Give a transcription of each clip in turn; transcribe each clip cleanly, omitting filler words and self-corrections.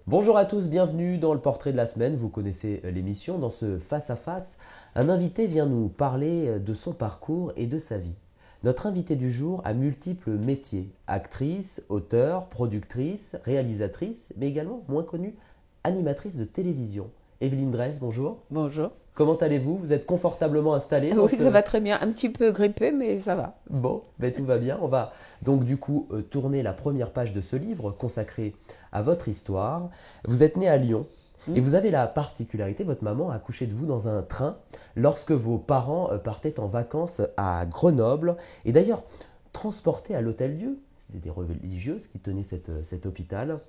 Bonjour à tous, bienvenue dans le portrait de la semaine. Vous connaissez l'émission. Dans ce face-à-face, un invité vient nous parler de son parcours et de sa vie. Notre invité du jour a multiples métiers. Actrice, auteure, productrice, réalisatrice, mais également, moins connue, animatrice de télévision. Evelyne Dresse, bonjour. Bonjour. Comment allez-vous? Vous êtes confortablement installée Oui, ça va très bien. Un petit peu grippé, mais ça va. Bon, ben tout va bien. On va donc du coup tourner la première page de ce livre consacré à votre histoire. Vous êtes né à Lyon et vous avez la particularité, votre maman a accouché de vous dans un train lorsque vos parents partaient en vacances à Grenoble. Et d'ailleurs, transportés à l'Hôtel-Dieu, c'était des religieuses qui tenaient cet hôpital.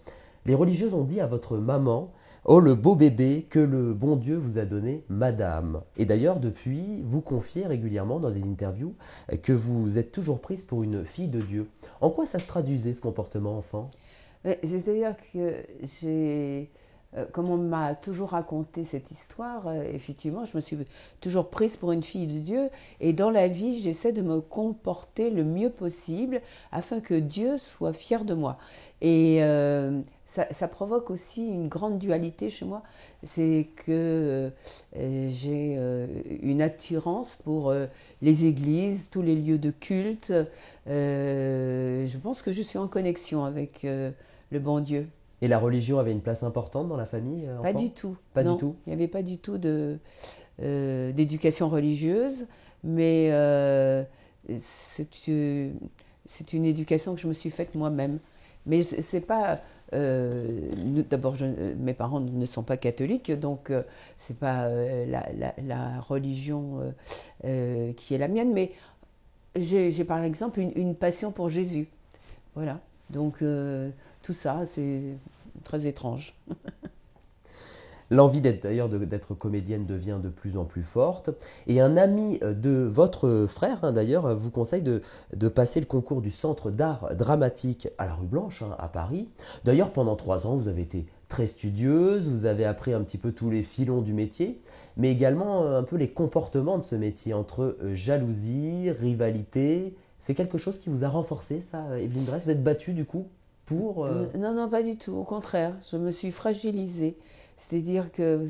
Les religieuses ont dit à votre maman: oh, le beau bébé que le bon Dieu vous a donné, madame. Et d'ailleurs, depuis, vous confiez régulièrement dans des interviews que vous êtes toujours prise pour une fille de Dieu. En quoi ça se traduisait, ce comportement enfant? C'est-à-dire que comme on m'a toujours raconté cette histoire, effectivement, je me suis toujours prise pour une fille de Dieu. Et dans la vie, j'essaie de me comporter le mieux possible afin que Dieu soit fier de moi. Et ça provoque aussi une grande dualité chez moi. C'est que j'ai une attirance pour les églises, tous les lieux de culte. Je pense que je suis en connexion avec le bon Dieu. Et la religion avait une place importante dans la famille, enfant? Pas du tout. Pas Non, du tout. il n'y avait pas du tout d'éducation religieuse, mais c'est une éducation que je me suis faite moi-même. Mais c'est pas. D'abord, mes parents ne sont pas catholiques, donc c'est pas la religion qui est la mienne, mais j'ai par exemple une passion pour Jésus. Voilà. Donc tout ça, c'est très étrange. L'envie d'être comédienne devient de plus en plus forte. Et un ami de votre frère, d'ailleurs, vous conseille de passer le concours du Centre d'art dramatique à la rue Blanche, à Paris. D'ailleurs, pendant 3 ans, vous avez été très studieuse, vous avez appris un petit peu tous les filons du métier, mais également un peu les comportements de ce métier, entre jalousie, rivalité. C'est quelque chose qui vous a renforcé, ça, Evelyne Dresse? Vous êtes battue, du coup, pour... Non, non, pas du tout. Au contraire, je me suis fragilisée. C'est-à-dire que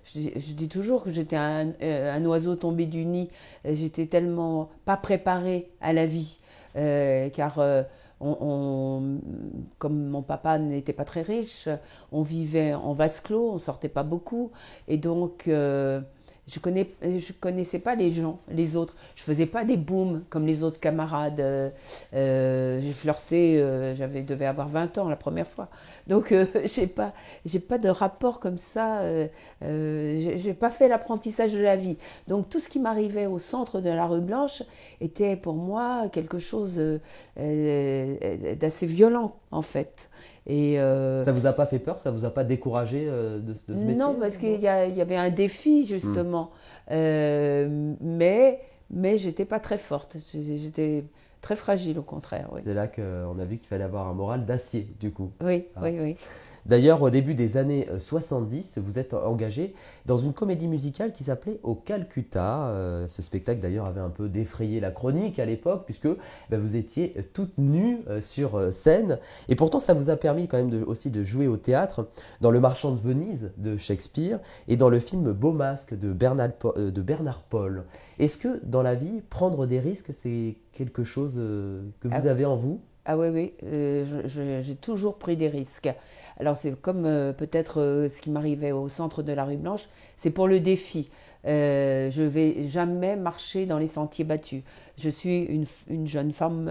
je dis toujours que j'étais un oiseau tombé du nid. J'étais tellement pas préparée à la vie, car comme mon papa n'était pas très riche, on vivait en vase clos, on sortait pas beaucoup, et donc je connaissais pas les gens, les autres. Je faisais pas des booms comme les autres camarades. J'ai flirté, devais avoir 20 ans la première fois. Donc j'ai pas de rapport comme ça. J'ai pas fait l'apprentissage de la vie. Donc tout ce qui m'arrivait au centre de la rue Blanche était pour moi quelque chose d'assez violent en fait. Et Ça vous a pas fait peur? Ça vous a pas découragé de ce métier? non, parce qu'il y avait un défi justement, mais j'étais pas très forte. J'étais très fragile au contraire. Oui, C'est là qu'on a vu qu'il fallait avoir un moral d'acier, du coup. oui, Ah. oui, oui. D'ailleurs, au début des années 70, vous êtes engagé dans une comédie musicale qui s'appelait Au Calcutta. Ce spectacle, d'ailleurs, avait un peu défrayé la chronique à l'époque, puisque vous étiez toute nue sur scène. Et pourtant, ça vous a permis quand même aussi de jouer au théâtre, dans Le Marchand de Venise de Shakespeare et dans le film Beau Masque de Bernard Paul. Est-ce que dans la vie, prendre des risques, c'est quelque chose que vous avez en vous? Ah oui, oui, j'ai toujours pris des risques. Alors c'est comme peut-être ce qui m'arrivait au centre de la rue Blanche, c'est pour le défi. Je vais jamais marcher dans les sentiers battus. Je suis une jeune femme,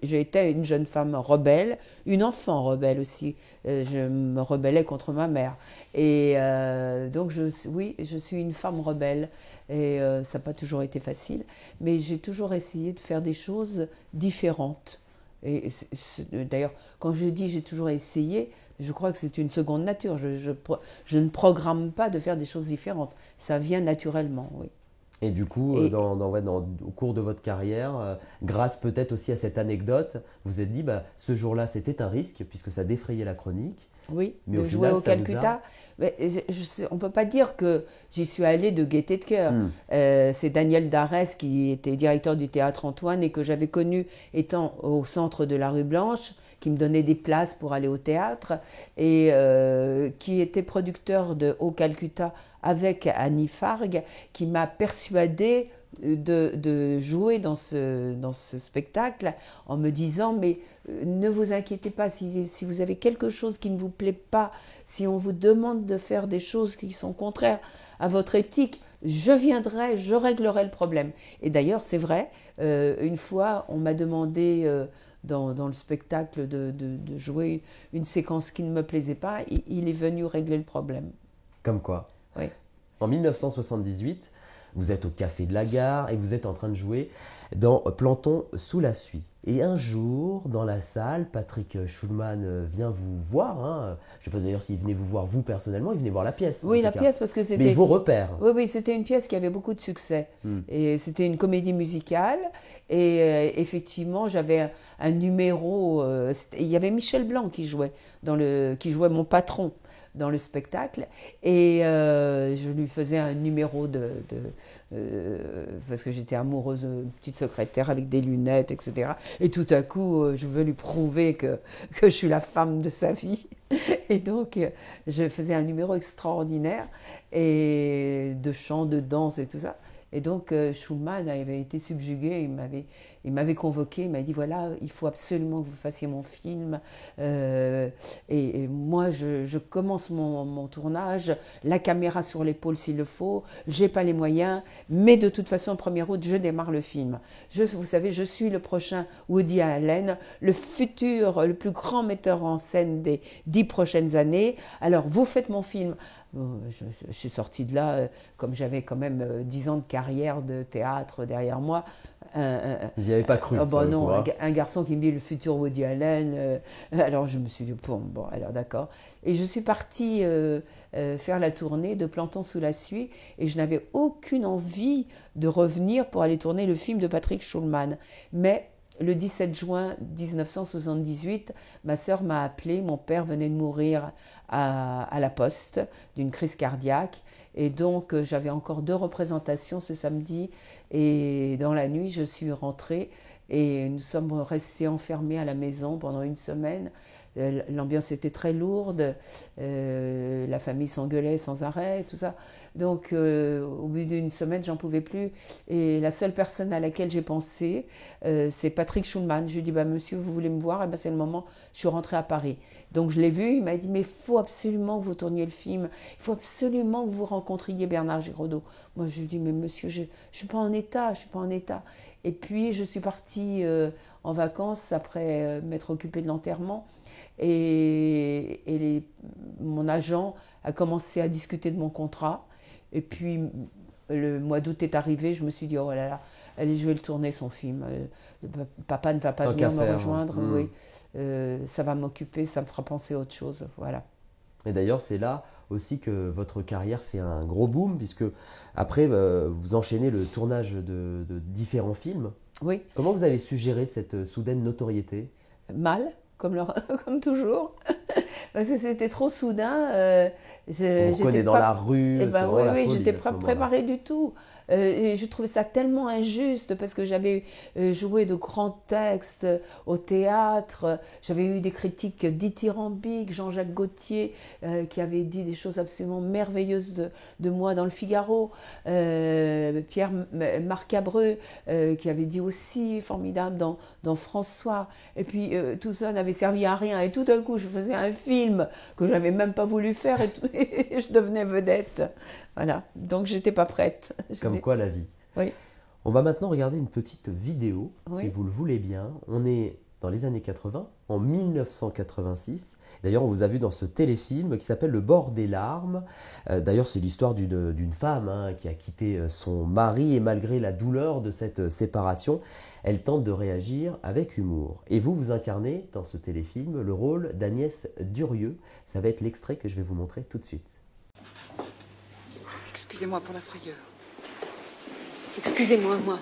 j'ai été une jeune femme rebelle, une enfant rebelle aussi. Je me rebellais contre ma mère. Et donc oui, je suis une femme rebelle. Et ça n'a pas toujours été facile, mais j'ai toujours essayé de faire des choses différentes. Et d'ailleurs, quand je dis j'ai toujours essayé, je crois que c'est une seconde nature. Je ne programme pas de faire des choses différentes. Ça vient naturellement, oui. Et du coup, Et au cours de votre carrière, grâce peut-être aussi à cette anecdote, vous vous êtes dit, ce jour-là, c'était un risque, puisque ça défrayait la chronique. Oui, Mais de au jouer final, au ça vous a- Calcutta. Mais on ne peut pas dire que j'y suis allée de gaieté de cœur. C'est Daniel Darès qui était directeur du théâtre Antoine et que j'avais connu étant au centre de la rue Blanche, qui me donnait des places pour aller au théâtre et qui était producteur de Au Calcutta avec Annie Fargue, qui m'a persuadée de jouer dans ce spectacle en me disant mais ne vous inquiétez pas si vous avez quelque chose qui ne vous plaît pas, si on vous demande de faire des choses qui sont contraires à votre éthique, je viendrai, je réglerai le problème. Et d'ailleurs c'est vrai, une fois on m'a demandé dans le spectacle de jouer une séquence qui ne me plaisait pas, il est venu régler le problème. Comme quoi. Oui. En 1978, vous êtes au Café de la Gare et vous êtes en train de jouer dans Planton sous la suie. Et un jour, dans la salle, Patrick Schulman vient vous voir. Hein. Je ne sais pas d'ailleurs s'il venait vous voir vous personnellement, il venait voir la pièce. Oui, la pièce, parce que c'était... Mais il vous repère. Oui, oui, c'était une pièce qui avait beaucoup de succès. Et c'était une comédie musicale. Et effectivement, j'avais un numéro... il y avait Michel Blanc qui jouait mon patron dans le spectacle, et je lui faisais un numéro parce que j'étais amoureuse d'une petite secrétaire avec des lunettes, etc. Et tout à coup, je veux lui prouver que je suis la femme de sa vie. Et donc, je faisais un numéro extraordinaire, et de chant, de danse et tout ça. Et donc, Schulman avait été subjugué, il m'avait convoqué, il m'a dit, voilà, il faut absolument que vous fassiez mon film. Et moi, je commence mon tournage, la caméra sur l'épaule s'il le faut, j'ai pas les moyens, mais de toute façon, 1er août, je démarre le film. Vous savez, je suis le prochain Woody Allen, le futur, le plus grand metteur en scène des 10 prochaines années. Alors, vous faites mon film. Je suis sortie de là, comme j'avais quand même 10 ans de carrière de théâtre derrière moi. Vous n'y avez pas cru. Non, un garçon qui me dit le futur Woody Allen. Alors je me suis dit, bon, alors d'accord. Et je suis partie faire la tournée de Planton sous la suie, et je n'avais aucune envie de revenir pour aller tourner le film de Patrick Schulman. Mais le 17 juin 1978, ma sœur m'a appelée, mon père venait de mourir à la poste d'une crise cardiaque, et donc j'avais encore 2 représentations ce samedi, et dans la nuit je suis rentrée et nous sommes restés enfermés à la maison pendant 1 semaine. L'ambiance était très lourde, la famille s'engueulait sans arrêt, tout ça. Donc, au bout d'1 semaine, j'en pouvais plus. Et la seule personne à laquelle j'ai pensé, c'est Patrick Schulman. Je lui ai dit, monsieur, vous voulez me voir? Et c'est le moment, je suis rentrée à Paris. Donc, je l'ai vu, il m'a dit, mais il faut absolument que vous tourniez le film. Il faut absolument que vous rencontriez Bernard Giraudot. Moi, je lui ai dit, mais monsieur, je ne suis pas en état, je ne suis pas en état. Et puis, je suis partie en vacances après m'être occupée de l'enterrement. Et mon agent a commencé à discuter de mon contrat. Et puis, le mois d'août est arrivé, je me suis dit, oh là là, allez, je vais le tourner, son film. Papa ne va pas venir me rejoindre. Oui. Ça va m'occuper, ça me fera penser à autre chose. Voilà. Et d'ailleurs, c'est là aussi que votre carrière fait un gros boom, puisque après, vous enchaînez le tournage de différents films. Oui. Comment vous avez su gérer cette soudaine notoriété? Mal. Comme toujours, parce que c'était trop soudain. On vous connaît dans la rue. Oui, j'étais pas préparée du tout. Et je trouvais ça tellement injuste, parce que j'avais joué de grands textes au théâtre. J'avais eu des critiques dithyrambiques, Jean-Jacques Gaultier qui avait dit des choses absolument merveilleuses de moi dans le Figaro, Marc Cabreux qui avait dit aussi formidable dans François. Et puis tout ça n'avait servi à rien, et tout d'un coup je faisais un film que j'avais même pas voulu faire, et je devenais vedette. Voilà, donc j'étais pas prête. Comme quoi la vie. Oui. On va maintenant regarder une petite vidéo, oui. Si vous le voulez bien. On est dans les années 80, en 1986. D'ailleurs, on vous a vu dans ce téléfilm qui s'appelle Le bord des larmes. D'ailleurs, c'est l'histoire d'une femme qui a quitté son mari, et malgré la douleur de cette séparation, elle tente de réagir avec humour. Et vous incarnez dans ce téléfilm le rôle d'Agnès Durieux. Ça va être l'extrait que je vais vous montrer tout de suite. Excusez-moi pour la frayeur. Excusez-moi, moi.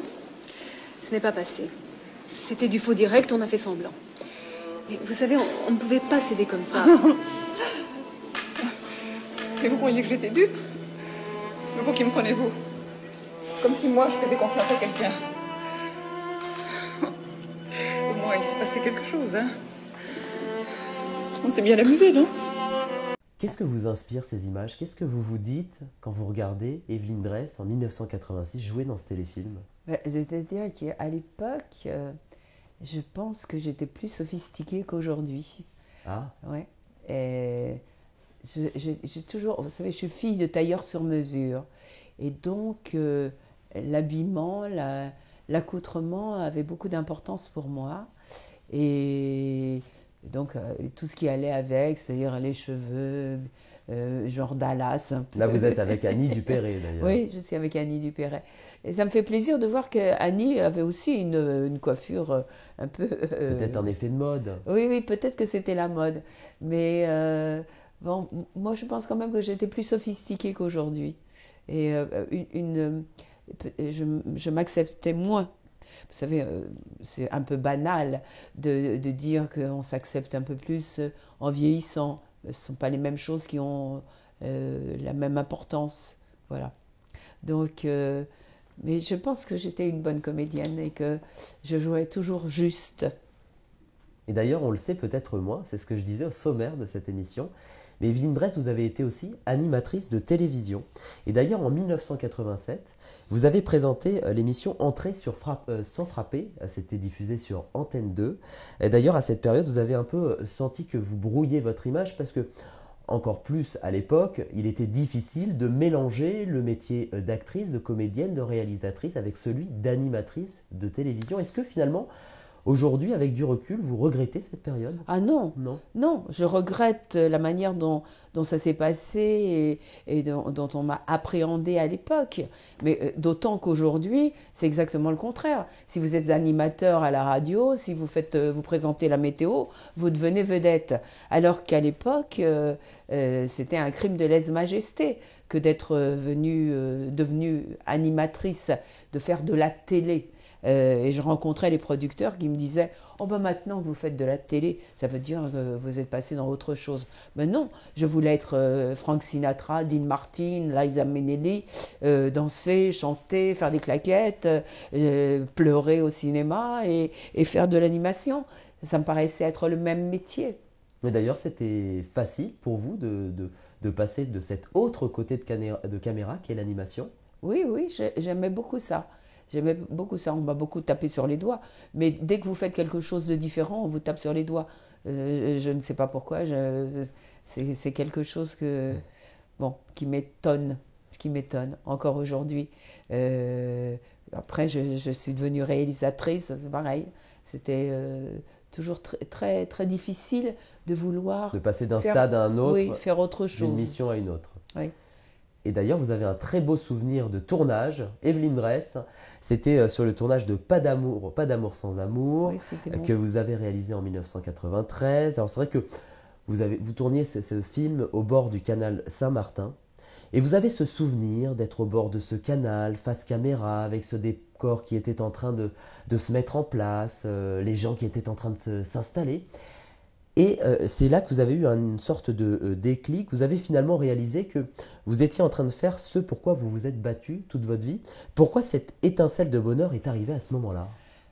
Ce n'est pas passé. C'était du faux direct, on a fait semblant. Mais vous savez, on ne pouvait pas céder comme ça. Et vous croyez que j'étais dupe? Vous qui me prenez-vous? Comme si moi, je faisais confiance à quelqu'un. Au moins, il s'est passé quelque chose, hein. On s'est bien amusé, non? Qu'est-ce que vous inspire ces images? Qu'est-ce que vous vous dites quand vous regardez Evelyne Dress en 1986 jouer dans ce téléfilm? C'est-à-dire qu'à l'époque, je pense que j'étais plus sophistiquée qu'aujourd'hui. Ah, Ouais. Et j'ai toujours, vous savez, je suis fille de tailleur sur mesure. Et donc, l'habillement, l'accoutrement avait beaucoup d'importance pour moi. Et donc, tout ce qui allait avec, c'est-à-dire les cheveux, genre Dallas. Un peu. là vous êtes avec Annie Dupéré d'ailleurs. Oui, je suis avec Annie Dupéret. Et ça me fait plaisir de voir qu'Annie avait aussi une coiffure un peu... Peut-être un effet de mode. Oui, peut-être que c'était la mode. Mais bon, moi, je pense quand même que j'étais plus sophistiquée qu'aujourd'hui. Et je m'acceptais moins. Vous savez, c'est un peu banal de dire qu'on s'accepte un peu plus en vieillissant. Ce ne sont pas les mêmes choses qui ont la même importance. Voilà. Donc, mais je pense que j'étais une bonne comédienne et que je jouais toujours juste. Et d'ailleurs, on le sait peut-être moins, c'est ce que je disais au sommaire de cette émission, mais Evelyne Dress, vous avez été aussi animatrice de télévision. Et d'ailleurs, en 1987, vous avez présenté l'émission Entrée sur sans frapper, c'était diffusé sur Antenne 2. Et d'ailleurs, à cette période, vous avez un peu senti que vous brouilliez votre image parce que, encore plus à l'époque, il était difficile de mélanger le métier d'actrice, de comédienne, de réalisatrice avec celui d'animatrice de télévision. Est-ce que finalement, aujourd'hui, avec du recul, vous regrettez cette période? Ah non, Non. non, je regrette la manière dont ça s'est passé et dont on m'a appréhendé à l'époque. Mais d'autant qu'aujourd'hui, c'est exactement le contraire. Si vous êtes animateur à la radio, si vous présentez la météo, vous devenez vedette. Alors qu'à l'époque, c'était un crime de lèse-majesté que d'être devenue animatrice, de faire de la télé. Et je rencontrais les producteurs qui me disaient « Oh ben maintenant que vous faites de la télé, ça veut dire que vous êtes passé dans autre chose. » Mais non, je voulais être Frank Sinatra, Dean Martin, Liza Minnelli, danser, chanter, faire des claquettes, pleurer au cinéma et faire de l'animation. Ça me paraissait être le même métier. Mais d'ailleurs, c'était facile pour vous de passer de cet autre côté de caméra qu'est l'animation? Oui, j'aimais beaucoup ça. J'aimais beaucoup ça, on m'a beaucoup tapé sur les doigts. Mais dès que vous faites quelque chose de différent, on vous tape sur les doigts. Je ne sais pas pourquoi, c'est quelque chose qui m'étonne encore aujourd'hui. Après, je suis devenue réalisatrice, c'est pareil. C'était toujours très, très difficile de vouloir... De passer d'un stade à un autre, oui, faire autre chose. d'une mission à une autre. Oui. Et d'ailleurs, vous avez un très beau souvenir de tournage, Evelyne Dress. C'était sur le tournage de Pas d'amour sans amour, Oui, bon. que vous avez réalisé en 1993. Alors c'est vrai que vous tourniez ce film au bord du canal Saint-Martin. Et vous avez ce souvenir d'être au bord de ce canal, face caméra, avec ce décor qui était en train de se mettre en place, les gens qui étaient en train de s'installer. Et c'est là que vous avez eu une sorte de déclic. Vous avez finalement réalisé que vous étiez en train de faire ce pourquoi vous vous êtes battu toute votre vie. Pourquoi cette étincelle de bonheur est arrivée à ce moment-là?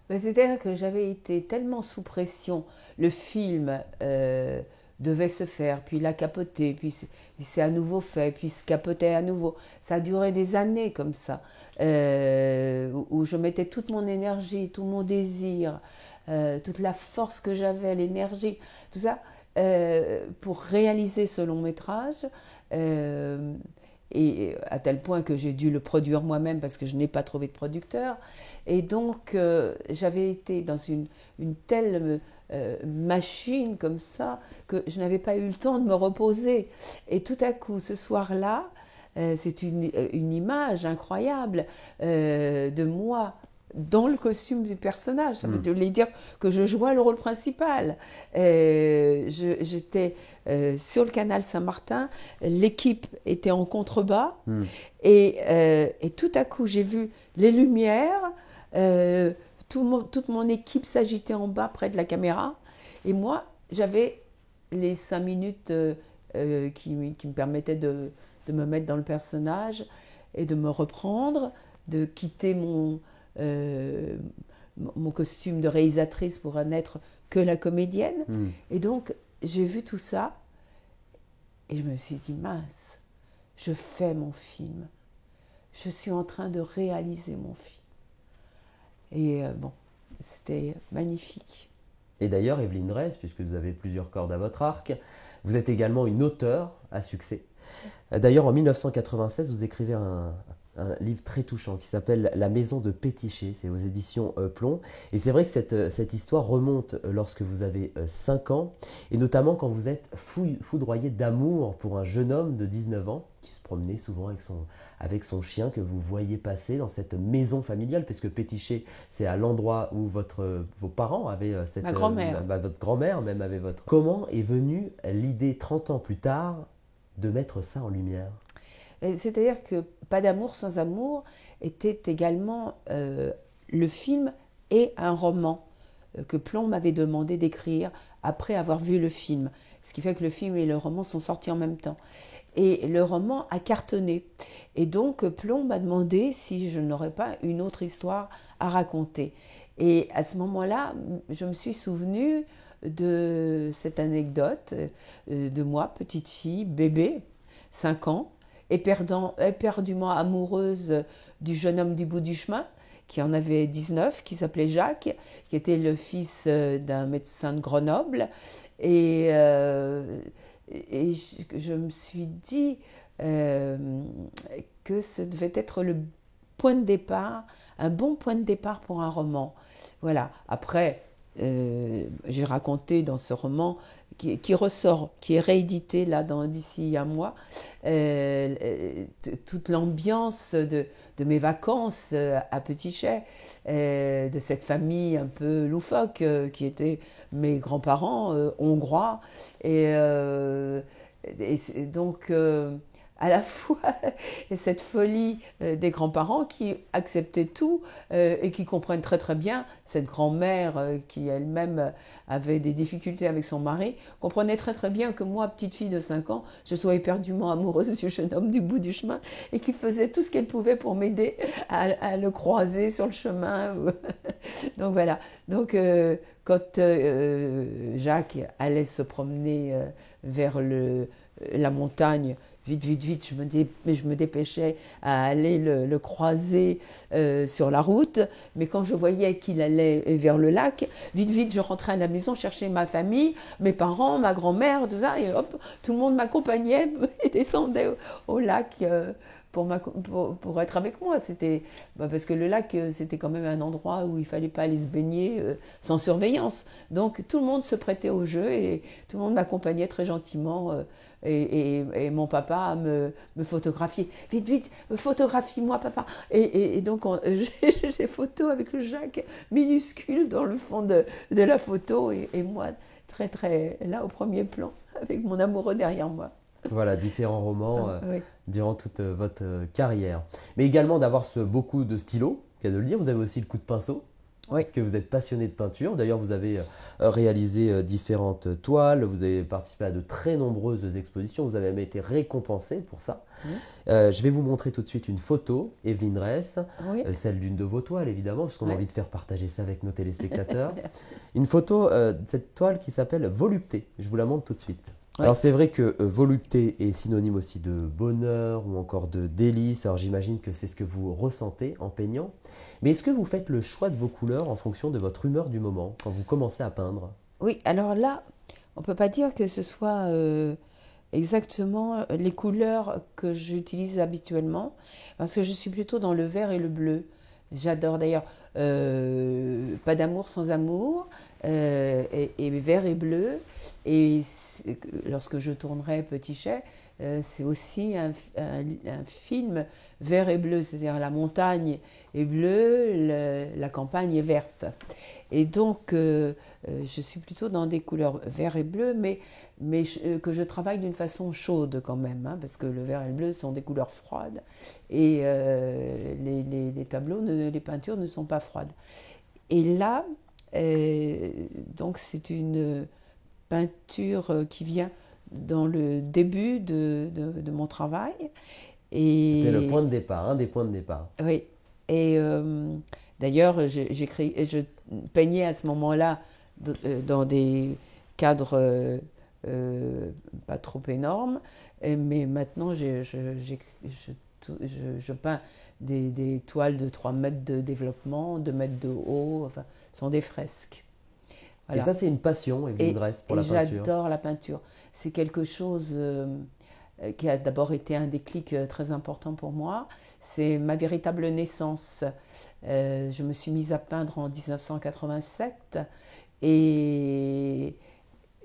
C'est-à-dire que j'avais été tellement sous pression. Le film devait se faire, puis il a capoté, puis c'est à nouveau fait, puis se capotait à nouveau. Ça a duré des années comme ça, où je mettais toute mon énergie, tout mon désir, toute la force que j'avais, l'énergie, tout ça, pour réaliser ce long métrage. Et à tel point que j'ai dû le produire moi-même parce que je n'ai pas trouvé de producteur. Et donc, j'avais été dans une telle machine comme ça que je n'avais pas eu le temps de me reposer. Et tout à coup, ce soir-là, c'est une image incroyable de moi dans le costume du personnage. Ça veut dire que je jouais le rôle principal. J'étais sur le canal Saint-Martin, l'équipe était en contrebas, et tout à coup, j'ai vu les lumières, toute mon équipe s'agitait en bas près de la caméra, et moi, j'avais les 5 minutes qui me permettait de me mettre dans le personnage et de me reprendre, de quitter mon costume de réalisatrice pour n'être que la comédienne. Et donc, j'ai vu tout ça et je me suis dit, mince, je fais mon film. Je suis en train de réaliser mon film. Et bon, c'était magnifique. Et d'ailleurs, Evelyne Drèze, puisque vous avez plusieurs cordes à votre arc, vous êtes également une auteure à succès. D'ailleurs, en 1996, vous écrivez un livre très touchant qui s'appelle La maison de Pétiché, c'est aux éditions Plomb. Et c'est vrai que cette histoire remonte lorsque vous avez 5 ans, et notamment quand vous êtes foudroyé d'amour pour un jeune homme de 19 ans qui se promenait souvent avec son chien que vous voyez passer dans cette maison familiale, puisque Pétiché, c'est à l'endroit où vos parents avaient cette... Ma grand-mère. Votre grand-mère même avait votre... Comment est venue l'idée 30 ans plus tard de mettre ça en lumière? C'est-à-dire que Pas d'amour sans amour était également le film et un roman que Plomb m'avait demandé d'écrire après avoir vu le film. Ce qui fait que le film et le roman sont sortis en même temps. Et le roman a cartonné. Et donc Plomb m'a demandé si je n'aurais pas une autre histoire à raconter. Et à ce moment-là, je me suis souvenue de cette anecdote de moi, petite fille, bébé, 5 ans, éperdument amoureuse du jeune homme du bout du chemin, qui en avait 19, qui s'appelait Jacques, qui était le fils d'un médecin de Grenoble. Et je me suis dit que ça devait être le point de départ, un bon point de départ pour un roman. Voilà. Après, j'ai raconté dans ce roman qui ressort, qui est réédité là d'ici un mois, toute l'ambiance de mes vacances à Pétichet, de cette famille un peu loufoque qui étaient mes grands-parents hongrois, et donc à la fois cette folie des grands-parents qui acceptaient tout et qui comprennent très très bien, cette grand-mère qui elle-même avait des difficultés avec son mari, comprenait très très bien que moi, petite fille de 5 ans, je sois éperdument amoureuse du jeune homme du bout du chemin et qui faisait tout ce qu'elle pouvait pour m'aider à le croiser sur le chemin. Donc voilà. Donc quand Jacques allait se promener vers la montagne, vite, je me dépêchais à aller le croiser sur la route. Mais quand je voyais qu'il allait vers le lac, vite, je rentrais à la maison chercher ma famille, mes parents, ma grand-mère, tout ça. Et hop, tout le monde m'accompagnait et descendait au lac pour être avec moi. C'était parce que le lac, c'était quand même un endroit où il ne fallait pas aller se baigner sans surveillance. Donc tout le monde se prêtait au jeu et tout le monde m'accompagnait très gentiment. Et mon papa me photographiait. Vite, photographie-moi, papa. Et donc, j'ai des photos avec le Jacques minuscule dans le fond de la photo et moi, très, très là au premier plan, avec mon amoureux derrière moi. Voilà, différents romans oui. Durant toute votre carrière. Mais également d'avoir beau coup de stylo, qu'à de le dire. Vous avez aussi le coup de pinceau. Oui. Parce que vous êtes passionné de peinture. D'ailleurs, vous avez réalisé différentes toiles, vous avez participé à de très nombreuses expositions, vous avez même été récompensé pour ça. Je vais vous montrer tout de suite une photo, Evelyne Drèze, celle d'une de vos toiles évidemment, parce qu'on a envie de faire partager ça avec nos téléspectateurs. Une photo de cette toile qui s'appelle Volupté. Je vous la montre tout de suite. Alors c'est vrai que volupté est synonyme aussi de bonheur ou encore de délice, alors j'imagine que c'est ce que vous ressentez en peignant. Mais est-ce que vous faites le choix de vos couleurs en fonction de votre humeur du moment, quand vous commencez à peindre? Oui, alors là, on ne peut pas dire que ce soit exactement les couleurs que j'utilise habituellement, parce que je suis plutôt dans le vert et le bleu. J'adore d'ailleurs Pas d'amour sans amour et vert et bleu. Et lorsque je tournerai Pétichet, c'est aussi un film vert et bleu, c'est-à-dire la montagne est bleue, la campagne est verte. Et donc, je suis plutôt dans des couleurs vert et bleu, mais que je travaille d'une façon chaude quand même, hein, parce que le vert et le bleu sont des couleurs froides, et les tableaux, les peintures ne sont pas froides. Et là, donc c'est une peinture qui vient dans le début de mon travail. Et C'était le point de départ, un des points de départ. oui. Et d'ailleurs, je peignais à ce moment-là dans des cadres pas trop énormes, mais maintenant je peins des toiles de 3 mètres de développement, 2 mètres de haut, enfin, ce sont des fresques. Voilà. Et ça, c'est une passion, Evelyne Dress, pour la peinture. J'adore la peinture. C'est quelque chose qui a d'abord été un déclic très important pour moi. C'est ma véritable naissance. Je me suis mise à peindre en 1987 et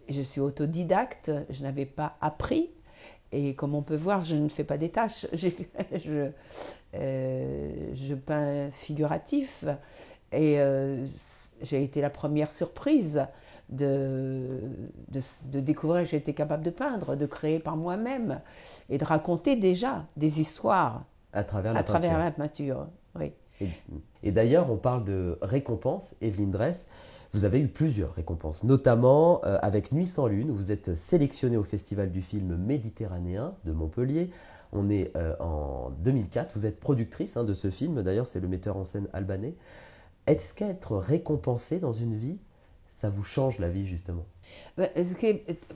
je suis autodidacte. Je n'avais pas appris. Et comme on peut voir, je ne fais pas des tâches. Je peins figuratif. Et j'ai été la première surprise de découvrir que j'étais capable de peindre, de créer par moi-même et de raconter déjà des histoires à travers la peinture. Oui. Et d'ailleurs, on parle de récompenses, Evelyne Dress. Vous avez eu plusieurs récompenses, notamment avec Nuit sans lune, où vous êtes sélectionnée au Festival du film méditerranéen de Montpellier. On est en 2004. Vous êtes productrice de ce film. D'ailleurs, c'est le metteur en scène albanais. Est-ce qu'être récompensé dans une vie, ça vous change la vie, justement?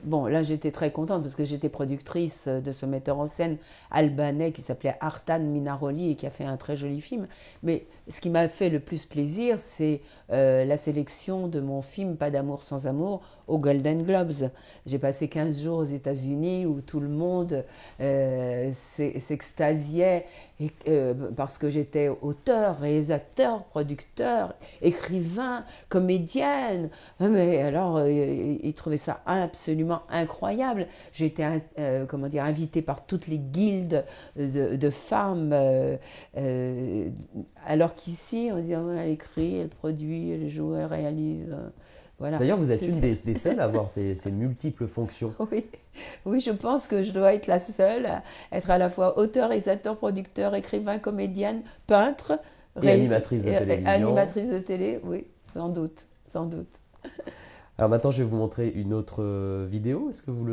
Bon, là, j'étais très contente parce que j'étais productrice de ce metteur en scène albanais qui s'appelait Artan Minaroli et qui a fait un très joli film. Mais ce qui m'a fait le plus plaisir, c'est la sélection de mon film Pas d'amour sans amour aux Golden Globes. J'ai passé 15 jours aux États-Unis où tout le monde s'extasiait parce que j'étais auteur, réalisateur, producteur, écrivain, comédienne. Mais alors, ils trouvaient ça absolument incroyable. J'ai été invitée par toutes les guildes de femmes, alors qu'ici, on dit elle écrit, elle produit, elle joue, elle réalise. Voilà. D'ailleurs, vous êtes une des seules à avoir ces multiples fonctions. Oui, je pense que je dois être la seule à être à la fois auteur, réalisateur, producteur, écrivain, comédienne, peintre, et animatrice de télévision. Animatrice de télé, oui, sans doute, sans doute. Alors maintenant, je vais vous montrer une autre vidéo. Est-ce que vous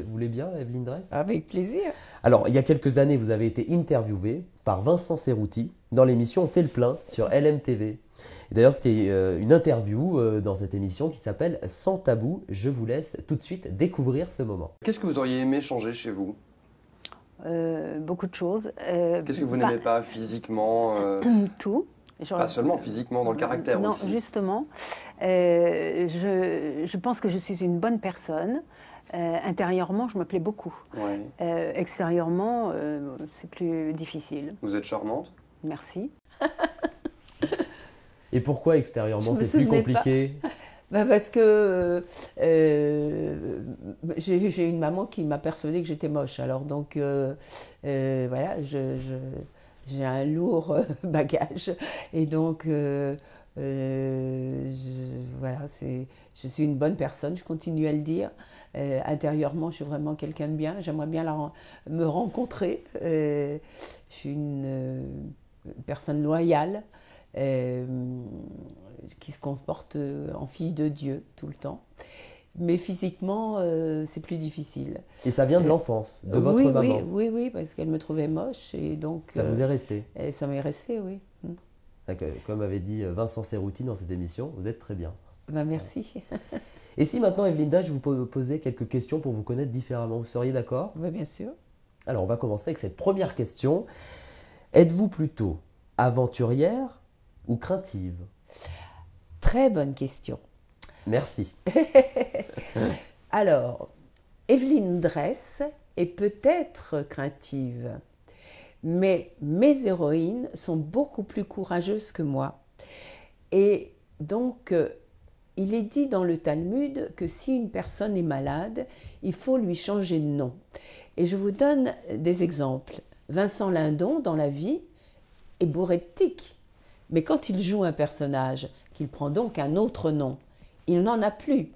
voulez bien, Evelyne Dress? Avec plaisir. Alors, il y a quelques années, vous avez été interviewée par Vincent Cerruti dans l'émission On fait le plein sur LMTV. Et d'ailleurs, c'était une interview dans cette émission qui s'appelle Sans tabou. Je vous laisse tout de suite découvrir ce moment. Qu'est-ce que vous auriez aimé changer chez vous? Beaucoup de choses. Qu'est-ce que vous n'aimez pas physiquement Tout. Pas seulement physiquement, dans le caractère aussi. Non, justement. Je pense que je suis une bonne personne. Intérieurement, je me plais beaucoup. Ouais. Extérieurement, c'est plus difficile. Vous êtes charmante. Merci. Et pourquoi extérieurement c'est plus compliqué? Parce que j'ai une maman qui m'a persuadée que j'étais moche. Alors donc, voilà, j'ai un lourd bagage. Et donc, voilà, je suis une bonne personne, je continue à le dire. Intérieurement, je suis vraiment quelqu'un de bien. J'aimerais bien me rencontrer. Je suis une personne loyale. Qui se comporte en fille de Dieu tout le temps. Mais physiquement, c'est plus difficile. Et ça vient de l'enfance, de votre maman? Oui, parce qu'elle me trouvait moche. Et donc, ça vous est resté? Et ça m'est resté, oui. Comme avait dit Vincent Cerruti dans cette émission, vous êtes très bien. Merci. Et si maintenant, Evelyne Dress, je vous posais quelques questions pour vous connaître différemment, vous seriez d'accord? Oui, bien sûr. Alors, on va commencer avec cette première question. Êtes-vous plutôt aventurière ou craintive? Très bonne question. Merci. Alors, Evelyne Dress est peut-être craintive, mais mes héroïnes sont beaucoup plus courageuses que moi. Et donc, il est dit dans le Talmud que si une personne est malade, il faut lui changer de nom. Et je vous donne des exemples. Vincent Lindon, dans la vie, est bourré de tics. Mais quand il joue un personnage, qu'il prend donc un autre nom, il n'en a plus.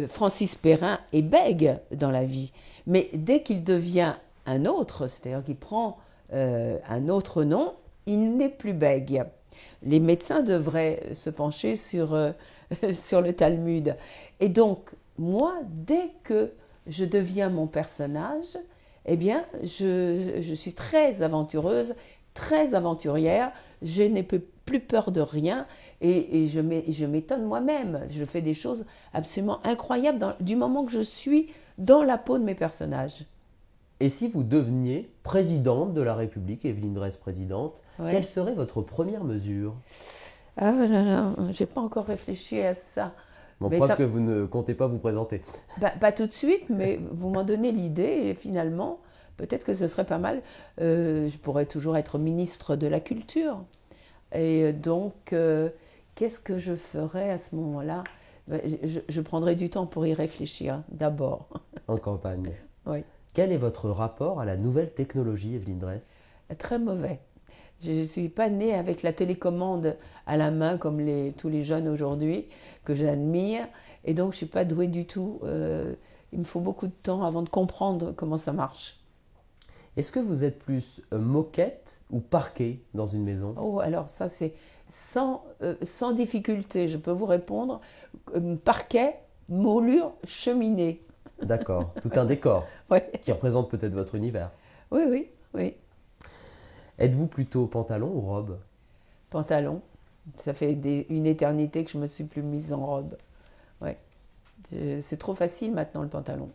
Francis Perrin est bègue dans la vie, mais dès qu'il devient un autre, c'est-à-dire qu'il prend un autre nom, il n'est plus bègue. Les médecins devraient se pencher sur le Talmud. Et donc, moi, dès que je deviens mon personnage, eh bien, je suis très aventureuse, très aventurière, je n'ai plus peur de rien et je m'étonne moi-même. Je fais des choses absolument incroyables du moment que je suis dans la peau de mes personnages. Et si vous deveniez présidente de la République, Evelyne Dresse présidente, Ouais. quelle serait votre première mesure? Ah là là, j'ai pas encore réfléchi à ça. Bon, Mais preuve ça- que vous ne comptez pas vous présenter. Pas tout de suite, mais vous m'en donnez l'idée et finalement, peut-être que ce serait pas mal. Je pourrais toujours être ministre de la Culture. Et donc, qu'est-ce que je ferais à ce moment-là? Je prendrais du temps pour y réfléchir d'abord. En campagne. Oui. Quel est votre rapport à la nouvelle technologie, Evelyne Dresse? Très mauvais. Je ne suis pas née avec la télécommande à la main comme tous les jeunes aujourd'hui, que j'admire. Et donc, je ne suis pas douée du tout. Il me faut beaucoup de temps avant de comprendre comment ça marche. Est-ce que vous êtes plus moquette ou parquet dans une maison? Oh, alors ça, c'est sans difficulté. Je peux vous répondre. Parquet, moulure, cheminée. D'accord, tout un décor Ouais. qui représente peut-être votre univers. Oui, oui, oui. Êtes-vous plutôt pantalon ou robe? Pantalon. Ça fait une éternité que je me suis plus mise en robe. Ouais. C'est trop facile maintenant le pantalon.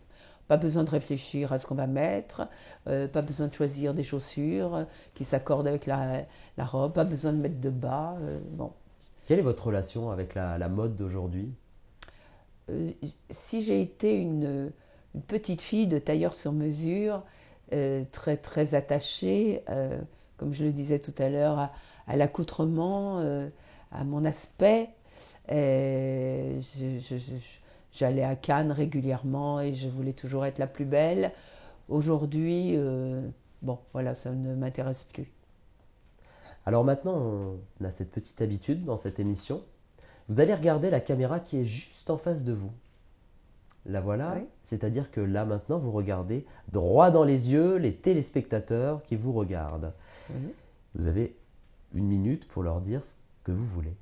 Pas besoin de réfléchir à ce qu'on va mettre, pas besoin de choisir des chaussures qui s'accordent avec la robe, pas besoin de mettre de bas. Bon. Quelle est votre relation avec la mode d'aujourd'hui? Si j'ai été une petite fille de tailleur sur mesure, très, très attachée, comme je le disais tout à l'heure, à l'accoutrement, à mon aspect, j'allais à Cannes régulièrement et je voulais toujours être la plus belle. Aujourd'hui, bon, voilà, ça ne m'intéresse plus. Alors maintenant, on a cette petite habitude dans cette émission. Vous allez regarder la caméra qui est juste en face de vous. La voilà, Oui. c'est-à-dire que là maintenant, vous regardez droit dans les yeux les téléspectateurs qui vous regardent. Mhm. Vous avez 1 minute pour leur dire ce que vous voulez.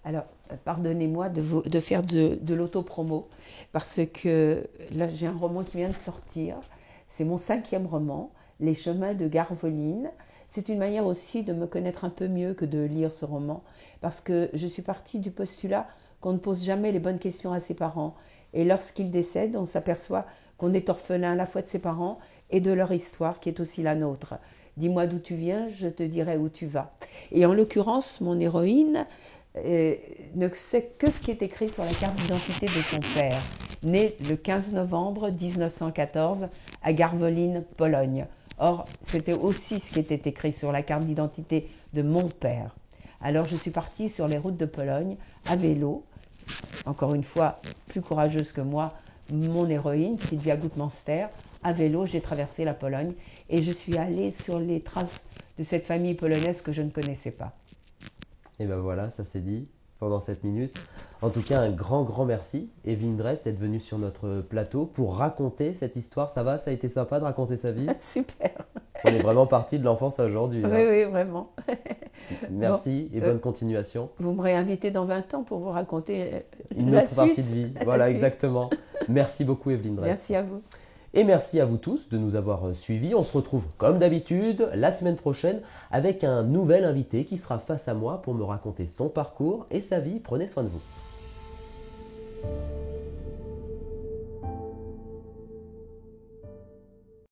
Alors, pardonnez-moi de faire de l'autopromo, parce que là, j'ai un roman qui vient de sortir. C'est mon 5e roman, Les chemins de Garveline. C'est une manière aussi de me connaître un peu mieux que de lire ce roman, parce que je suis partie du postulat qu'on ne pose jamais les bonnes questions à ses parents. Et lorsqu'ils décèdent, on s'aperçoit qu'on est orphelin à la fois de ses parents et de leur histoire, qui est aussi la nôtre. Dis-moi d'où tu viens, je te dirai où tu vas. Et en l'occurrence, mon héroïne ne sait que ce qui est écrit sur la carte d'identité de son père, né le 15 novembre 1914 à Garveline, Pologne. Or, c'était aussi ce qui était écrit sur la carte d'identité de mon père. Alors, je suis partie sur les routes de Pologne à vélo. Encore une fois, plus courageuse que moi, mon héroïne, Sylvia Gutmanster, à vélo, j'ai traversé la Pologne et je suis allée sur les traces de cette famille polonaise que je ne connaissais pas. Et ben voilà, ça c'est dit pendant cette minute. En tout cas, un grand merci, Evelyne Dresse, d'être venue sur notre plateau pour raconter cette histoire. Ça va, ça a été sympa de raconter sa vie? Super. On est vraiment parti de l'enfance à aujourd'hui. Oui, Hein. oui, vraiment. Merci et bonne continuation. Vous me réinvitez dans 20 ans pour vous raconter Une la autre partie suite. de vie. Voilà, suite. exactement. Merci beaucoup, Evelyne Dresse. Merci à vous. Et merci à vous tous de nous avoir suivis. On se retrouve comme d'habitude la semaine prochaine avec un nouvel invité qui sera face à moi pour me raconter son parcours et sa vie. Prenez soin de vous.